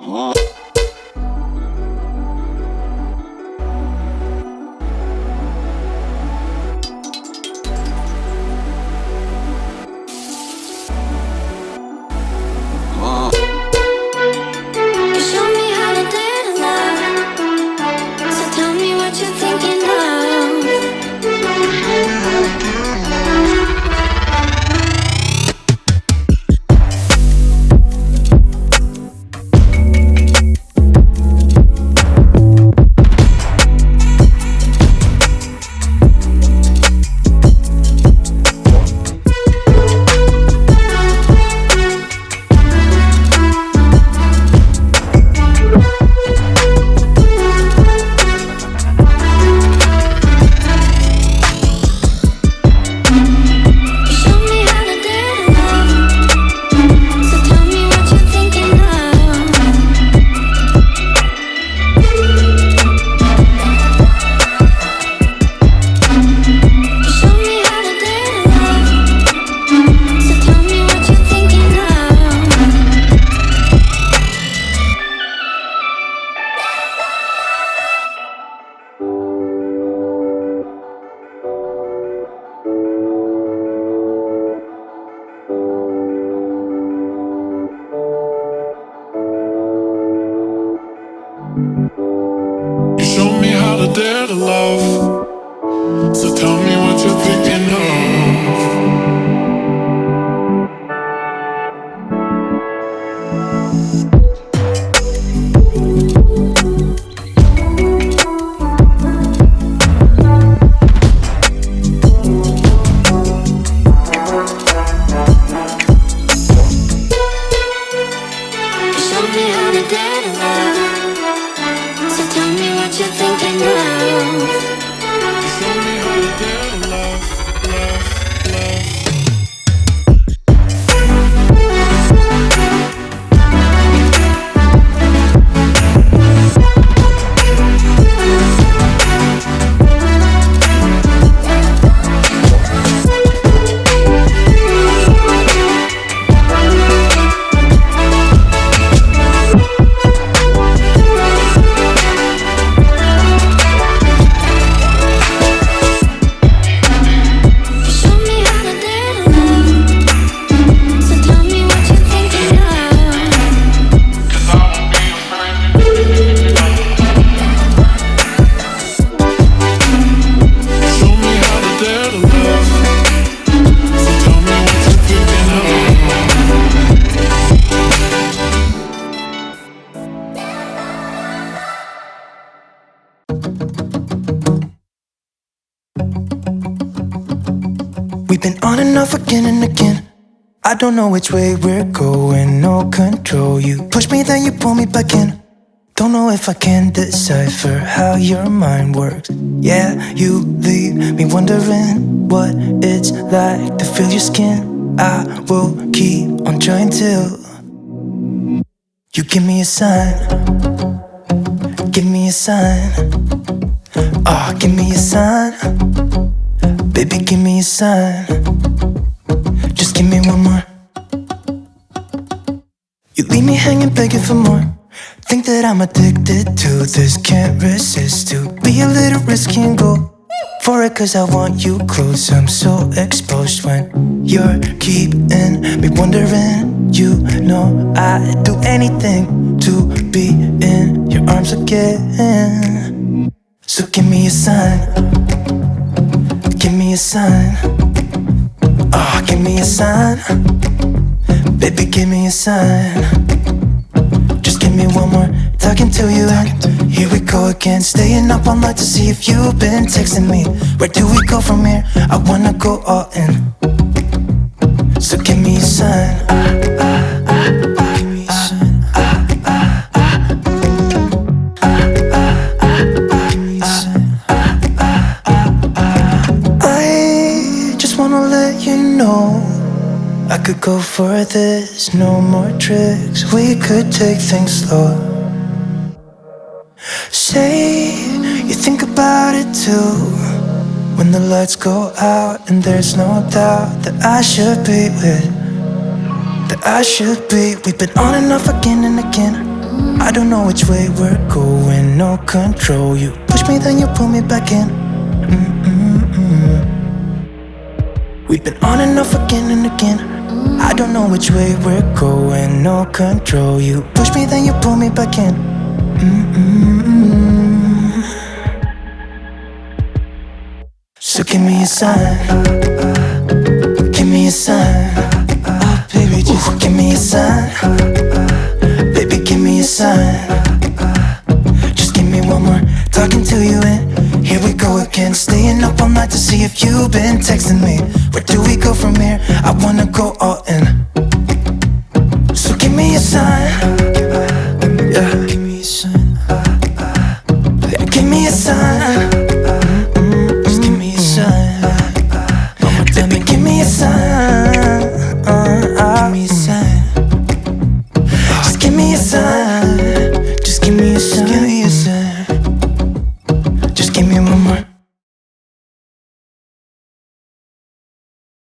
You showed me how to dare to love, so tell me what you're thinking of. We've been on and off again and again. I don't know which way we're going, no control. You push me, then you pull me back in. Don't know if I can decipher how your mind works. Yeah, you leave me wondering what it's like to feel your skin. I will keep on trying till you give me a sign. Give me a sign. Oh, give me a sign. Baby, give me a sign. Just give me one more. You leave me hanging, begging for more. Think that I'm addicted to this, can't resist to be a little risky and go for it, cause I want you close. I'm so exposed when you're keeping me wondering. You know I'd do anything to be in your arms again. So give me a sign. Give me a sign. Oh, give me a sign. Baby, give me a sign. Just give me one more, talking to you. Here we go again, staying up all night to see if you've been texting me. Where do we go from here? I wanna go all in. So give me a sign. Give me a sign. I just wanna let you know I could go for this, no more tricks. We could take things slow. Say you think about it too. When the lights go out and there's no doubt that I should be with, that I should be. We've been on and off again and again. I don't know which way we're going, no control. You push me, then you pull me back in. We've been on and off again and again. I don't know which way we're going, no control. You push me, then you pull me back in. So give me a sign, give me a sign. Oh baby, just give me a sign. Baby, give me a sign. Just give me one more talking to you and here we go again. Staying up all night to see if you've been texting me. Where do we go from here? I wanna go all in. So give me a sign. Yeah, give me a sign. Yeah, give me a sign. Just give me a sign. One more time and give me a sign. Give me a sign. Just give me a sign. Just give me a sign.